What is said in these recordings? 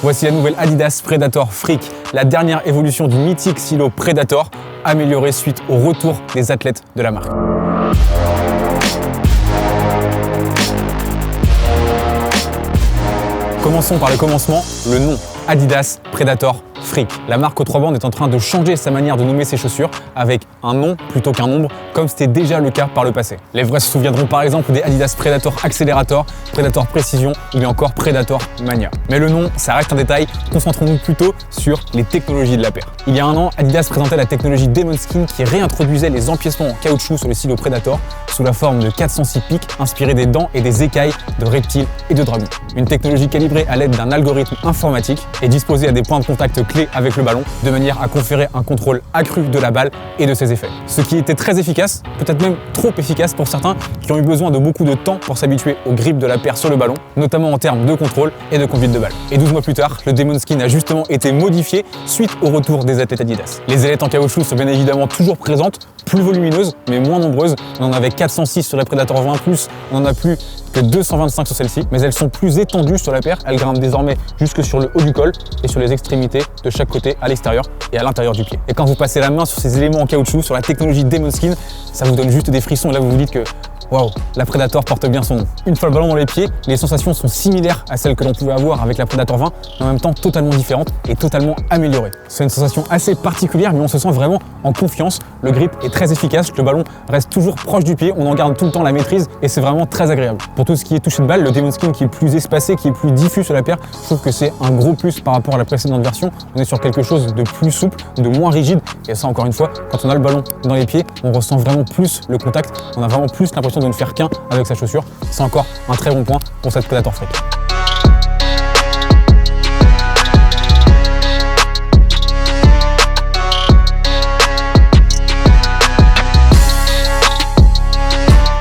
Voici la nouvelle Adidas Predator Freak, la dernière évolution du mythique silo Predator, améliorée suite au retour des athlètes de la marque. Commençons par le commencement, le nom Adidas Predator Freak. La marque aux 3 bandes est en train de changer sa manière de nommer ses chaussures avec un nom plutôt qu'un nombre, comme c'était déjà le cas par le passé. Les vrais se souviendront par exemple des Adidas Predator Accelerator, Predator Précision ou bien encore Predator Mania. Mais le nom, ça reste un détail, concentrons-nous plutôt sur les technologies de la paire. Il y a un an, Adidas présentait la technologie Demon Skin qui réintroduisait les empiècements en caoutchouc sur le silo Predator sous la forme de 406 pics inspirés des dents et des écailles de reptiles et de dragons. Une technologie calibrée à l'aide d'un algorithme informatique et disposée à des points de contact clés avec le ballon, de manière à conférer un contrôle accru de la balle et de ses effets. Ce qui était très efficace, peut-être même trop efficace pour certains qui ont eu besoin de beaucoup de temps pour s'habituer au grip de la paire sur le ballon, notamment en termes de contrôle et de conduite de balle. Et 12 mois plus tard, le Demon Skin a justement été modifié suite au retour des athlètes Adidas. Les ailettes en caoutchouc sont bien évidemment toujours présentes, plus volumineuses mais moins nombreuses. On en avait 406 sur les Predator 20+, on en a plus que 225 sur celle-ci, mais elles sont plus étendues sur la paire, elles grimpent désormais jusque sur le haut du col et sur les extrémités de chaque côté à l'extérieur et à l'intérieur du pied. Et quand vous passez la main sur ces éléments en caoutchouc, sur la technologie Demon Skin, ça vous donne juste des frissons et là vous vous dites que waouh, la Predator porte bien son nom. Une fois le ballon dans les pieds, les sensations sont similaires à celles que l'on pouvait avoir avec la Predator 20, mais en même temps totalement différentes et totalement améliorées. C'est une sensation assez particulière, mais on se sent vraiment en confiance. Le grip est très efficace, le ballon reste toujours proche du pied, on en garde tout le temps la maîtrise et c'est vraiment très agréable. Pour tout ce qui est toucher de balle, le Demon Skin qui est plus espacé, qui est plus diffus sur la paire, je trouve que c'est un gros plus par rapport à la précédente version. On est sur quelque chose de plus souple, de moins rigide, et ça encore une fois, quand on a le ballon dans les pieds, on ressent vraiment plus le contact, on a vraiment plus l'impression de ne faire qu'un avec sa chaussure. C'est encore un très bon point pour cette Predator Freak.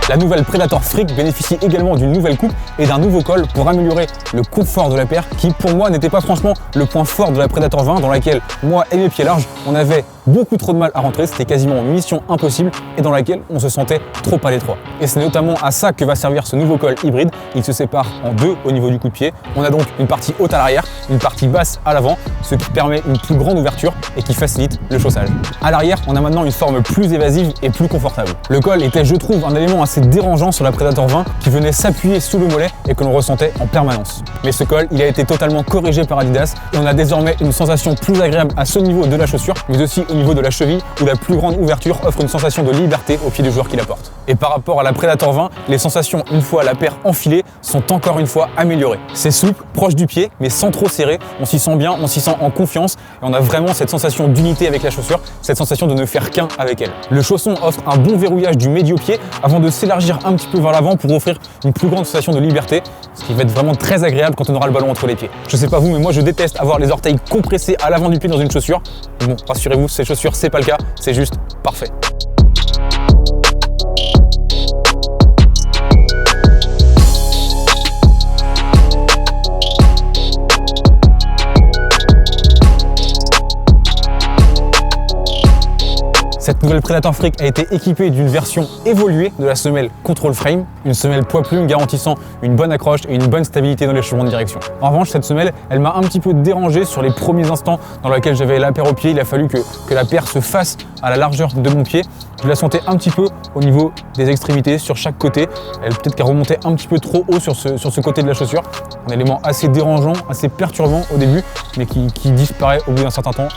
La nouvelle Predator Freak bénéficie également d'une nouvelle coupe et d'un nouveau col pour améliorer le confort de la paire qui pour moi n'était pas franchement le point fort de la Predator 20 dans laquelle moi et mes pieds larges on avait beaucoup trop de mal à rentrer, c'était quasiment mission impossible et dans laquelle on se sentait trop à l'étroit. Et c'est notamment à ça que va servir ce nouveau col hybride. Il se sépare en deux au niveau du coup de pied. On a donc une partie haute à l'arrière, une partie basse à l'avant, ce qui permet une plus grande ouverture et qui facilite le chaussage. À l'arrière, on a maintenant une forme plus évasive et plus confortable. Le col était, je trouve, un élément assez dérangeant sur la Predator 20 qui venait s'appuyer sous le mollet et que l'on ressentait en permanence. Mais ce col, il a été totalement corrigé par Adidas et on a désormais une sensation plus agréable à ce niveau de la chaussure, mais aussi au niveau de la cheville où la plus grande ouverture offre une sensation de liberté au pied du joueur qui la porte. Et par rapport à la Predator 20, les sensations une fois la paire enfilée sont encore une fois améliorées. C'est souple, proche du pied, mais sans trop serrer. On s'y sent bien, on s'y sent en confiance et on a vraiment cette sensation d'unité avec la chaussure, cette sensation de ne faire qu'un avec elle. Le chausson offre un bon verrouillage du médio-pied avant de s'élargir un petit peu vers l'avant pour offrir une plus grande sensation de liberté, ce qui va être vraiment très agréable quand on aura le ballon entre les pieds. Je sais pas vous, mais moi je déteste avoir les orteils compressés à l'avant du pied dans une chaussure. Bon, rassurez-vous, ces chaussures, c'est pas le cas, c'est juste parfait. Cette nouvelle Predator Freak a été équipée d'une version évoluée de la semelle Control Frame, une semelle poids-plume garantissant une bonne accroche et une bonne stabilité dans les changements de direction. En revanche, cette semelle, elle m'a un petit peu dérangé sur les premiers instants dans lesquels j'avais la paire au pied. Il a fallu que la paire se fasse à la largeur de mon pied. Je la sentais un petit peu au niveau des extrémités, sur chaque côté. Elle peut-être qu'elle remontait un petit peu trop haut sur ce côté de la chaussure. Un élément assez dérangeant, assez perturbant au début, mais qui disparaît au bout d'un certain temps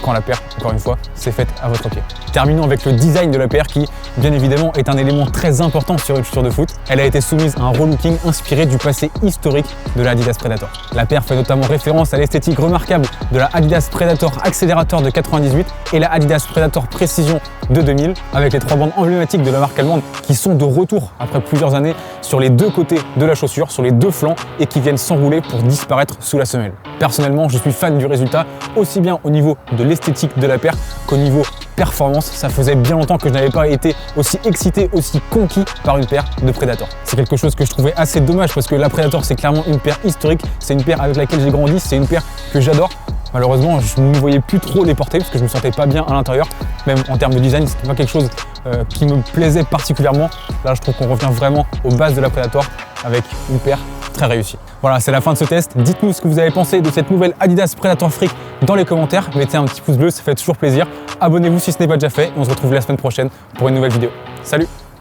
quand la paire, encore une fois, s'est faite à votre pied. Terminons avec le design de la paire qui, bien évidemment, est un élément très important sur une chaussure de foot. Elle a été soumise à un relooking inspiré du passé historique de la Adidas Predator. La paire fait notamment référence à l'esthétique remarquable de la Adidas Predator Accelerator de 98 et la Adidas Predator Précision de 2000, avec les 3 bandes emblématiques de la marque allemande qui sont de retour après plusieurs années sur les deux côtés de la chaussure, sur les deux flancs et qui viennent s'enrouler pour disparaître sous la semelle. Personnellement, je suis fan du résultat, aussi bien au niveau de l'esthétique de la paire qu'au niveau performance. Ça faisait bien longtemps que je n'avais pas été aussi excité, aussi conquis par une paire de Predator. C'est quelque chose que je trouvais assez dommage parce que la Predator, c'est clairement une paire historique, c'est une paire avec laquelle j'ai grandi, c'est une paire que j'adore. Malheureusement, je ne voyais plus trop les porter parce que je me sentais pas bien à l'intérieur. Même en termes de design, c'était pas quelque chose qui me plaisait particulièrement. Là, je trouve qu'on revient vraiment aux bases de la Predator avec une paire très réussi. Voilà, c'est la fin de ce test. Dites-nous ce que vous avez pensé de cette nouvelle Adidas Predator Freak dans les commentaires. Mettez un petit pouce bleu, ça fait toujours plaisir. Abonnez-vous si ce n'est pas déjà fait. On se retrouve la semaine prochaine pour une nouvelle vidéo. Salut!